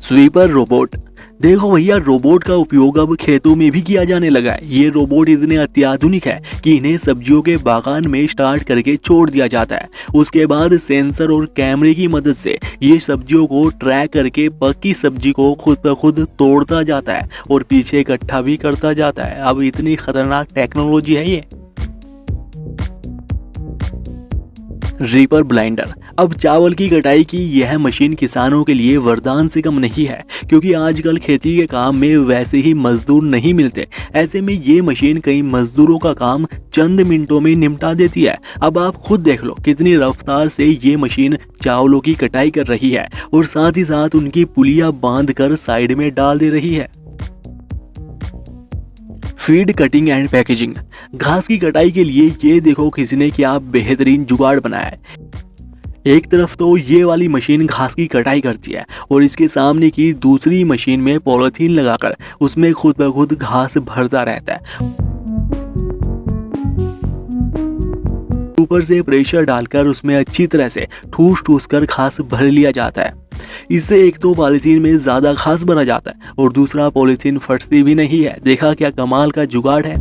Sweeper robot. देखो भैया, robot का उपयोग अब खेतों में भी किया जाने लगा है। ये रोबोट इतने अत्याधुनिक है कि इन्हें सब्जियों के बागान में स्टार्ट करके छोड़ दिया जाता है। उसके बाद सेंसर और कैमरे की मदद से ये सब्जियों को ट्रैक करके पक्की सब्जी को खुद ब खुद तोड़ता जाता है और पीछे इकट्ठा भी करता जाता है। अब इतनी खतरनाक टेक्नोलॉजी है ये। Reaper blinder. अब चावल की कटाई की यह मशीन किसानों के लिए वरदान से कम नहीं है, क्योंकि आजकल खेती के काम में वैसे ही मजदूर नहीं मिलते। ऐसे में ये मशीन कई मजदूरों का काम चंद मिनटों में निपटा देती है। अब आप खुद देख लो कितनी रफ्तार से ये मशीन चावलों की कटाई कर रही है और साथ ही साथ उनकी पुलिया बांध कर साइड में डाल दे रही है। Feed cutting and packaging. घास की कटाई के लिए ये देखो किसी ने क्या बेहतरीन जुगाड़ बनाया है। एक तरफ तो ये वाली मशीन घास की कटाई करती है और इसके सामने की दूसरी मशीन में पॉलीथीन लगाकर उसमें खुद ब खुद घास भरता रहता है। ऊपर से प्रेशर डालकर उसमें अच्छी तरह से ठूस ठूस कर घास भर लिया जाता है। इससे एक तो पॉलीथीन में ज्यादा घास भरा जाता है और दूसरा पॉलीथीन फटती भी नहीं है। देखा क्या कमाल का जुगाड़ है।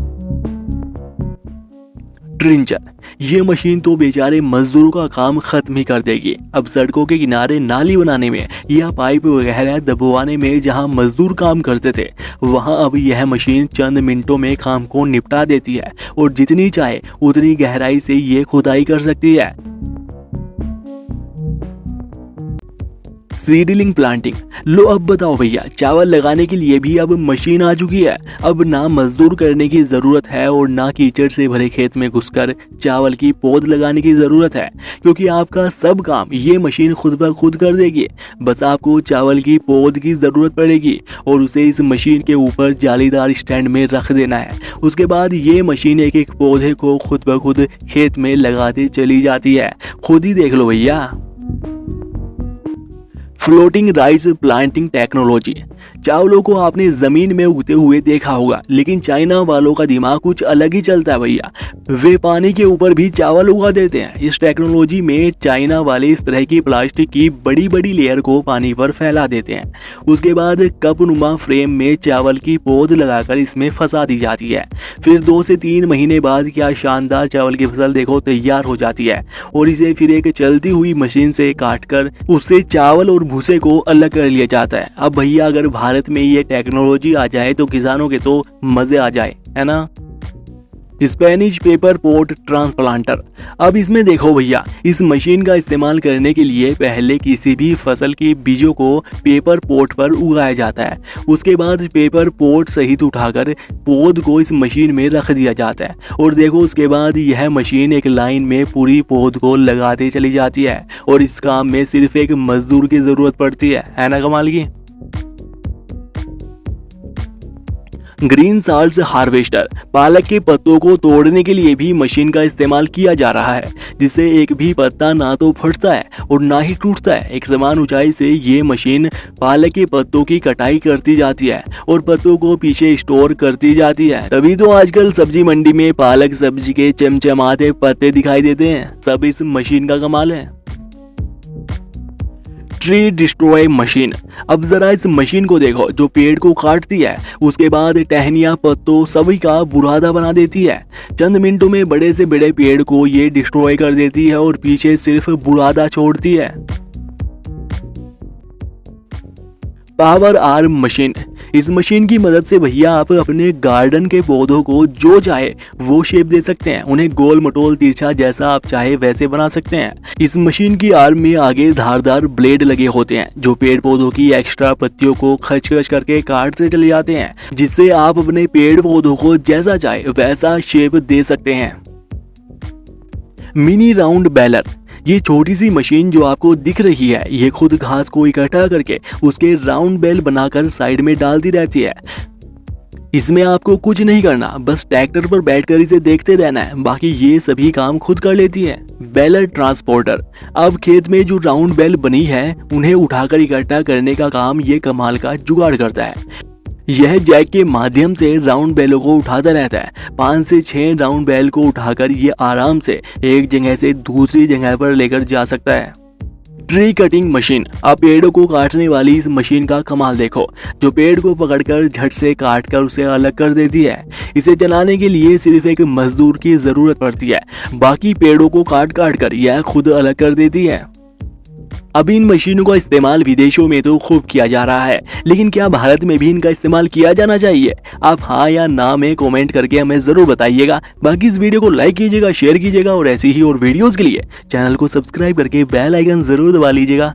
ट्रिंचर। ये मशीन तो बेचारे मजदूरों का काम खत्म ही कर देगी। अब सड़कों के किनारे नाली बनाने में या पाइप वगैरह दबवाने में जहां मजदूर काम करते थे, वहां अब यह मशीन चंद मिनटों में काम को निपटा देती है और जितनी चाहे उतनी गहराई से ये खुदाई कर सकती है। Seedling planting. लो अब बताओ भैया, चावल लगाने के लिए भी अब मशीन आ चुकी है। अब ना मजदूर करने की जरूरत है और ना कीचड़ से भरे खेत में घुसकर चावल की पौध लगाने की जरूरत है, क्योंकि आपका सब काम ये मशीन खुद ब खुद कर देगी। बस आपको चावल की पौध की जरूरत पड़ेगी और उसे इस मशीन के ऊपर जालीदार स्टैंड में रख देना है। उसके बाद ये मशीन एक एक पौधे को खुद ब खुद खेत में लगाती चली जाती है। खुद ही देख लो भैया। Floating rice planting technology. चावलों को आपने जमीन में उगते हुए देखा होगा, लेकिन चाइना वालों का दिमाग कुछ अलग ही चलता है भैया। वे पानी के ऊपर भी चावल उगा देते हैं। इस टेक्नोलॉजी में चाइना वाले इस तरह की प्लास्टिक की बड़ी बड़ी लेयर को पानी पर फैला देते हैं। उसके बाद कप नुमा फ्रेम में चावल की पौध लगाकर इसमें फंसा दी जाती है। फिर 2 से 3 महीने बाद क्या शानदार चावल की फसल देखो तैयार हो जाती है और इसे फिर एक चलती हुई मशीन से काटकर उससे चावल और भूसे को अलग कर लिया जाता है। अब भैया अगर भारत में ये टेक्नोलॉजी आ जाए तो किसानों के तो मजे आ जाए, है ना। Spanish paper pot transplanter. अब इसमें देखो भैया, इस मशीन का इस्तेमाल करने के लिए पहले किसी भी फसल के बीजों को पेपर पोट पर उगाया जाता है। उसके बाद पेपर पोट सहित उठाकर पौध को इस मशीन में रख दिया जाता है और देखो उसके बाद यह मशीन एक लाइन में पूरी पौध को लगाते चली जाती है और इस काम में सिर्फ एक मजदूर की जरूरत पड़ती है ना कमाल की। Green salts harvester. पालक के पत्तों को तोड़ने के लिए भी मशीन का इस्तेमाल किया जा रहा है, जिससे एक भी पत्ता ना तो फटता है और ना ही टूटता है। एक समान ऊंचाई से ये मशीन पालक के पत्तों की कटाई करती जाती है और पत्तों को पीछे स्टोर करती जाती है। तभी तो आजकल सब्जी मंडी में पालक सब्जी के चमचमाते पत्ते दिखाई देते हैं। सब इस मशीन का कमाल है। Tree destroy machine. अब जरा इस मशीन को देखो जो पेड़ को काटती है, उसके बाद टहनियां पत्तों सभी का बुरादा बना देती है। चंद मिनटों में बड़े से बड़े पेड़ को ये डिस्ट्रॉय कर देती है और पीछे सिर्फ बुरादा छोड़ती है। Power arm machine. इस मशीन की मदद से भैया आप अपने गार्डन के पौधों को जो चाहे वो शेप दे सकते हैं। उन्हें गोल मटोल तिरछा जैसा आप चाहे वैसे बना सकते हैं। इस मशीन की आर्म में आगे धारदार ब्लेड लगे होते हैं जो पेड़ पौधों की एक्स्ट्रा पत्तियों को खच खच करके काटते चले जाते हैं, जिससे आप अपने पेड़ पौधों को जैसा चाहे वैसा शेप दे सकते हैं। Mini round baler. ये छोटी सी मशीन जो आपको दिख रही है, ये खुद घास को इकट्ठा करके उसके राउंड बेल बनाकर साइड में डालती रहती है। इसमें आपको कुछ नहीं करना, बस ट्रैक्टर पर बैठकर इसे देखते रहना है, बाकी ये सभी काम खुद कर लेती है। Baler transporter. अब खेत में जो राउंड बेल बनी है उन्हें उठाकर इकट्ठा करने का काम ये कमाल का जुगाड़ करता है। यह जैक के माध्यम से राउंड बेलों को उठाता रहता है। 5 से 6 राउंड बेल को उठाकर ये आराम से एक जगह से दूसरी जगह पर लेकर जा सकता है। Tree cutting machine. अब पेड़ों को काटने वाली इस मशीन का कमाल देखो, जो पेड़ को पकड़कर झट से काटकर उसे अलग कर देती है। इसे चलाने के लिए सिर्फ एक मजदूर की जरूरत पड़ती है, बाकी पेड़ों को काट काट कर यह खुद अलग कर देती है। अब इन मशीनों का इस्तेमाल विदेशों में तो खूब किया जा रहा है, लेकिन क्या भारत में भी इनका इस्तेमाल किया जाना चाहिए? आप हाँ या ना में कमेंट करके हमें ज़रूर बताइएगा। बाकी इस वीडियो को लाइक कीजिएगा, शेयर कीजिएगा और ऐसी ही और वीडियोज़ के लिए चैनल को सब्सक्राइब करके बेल आइकन ज़रूर दबा लीजिएगा।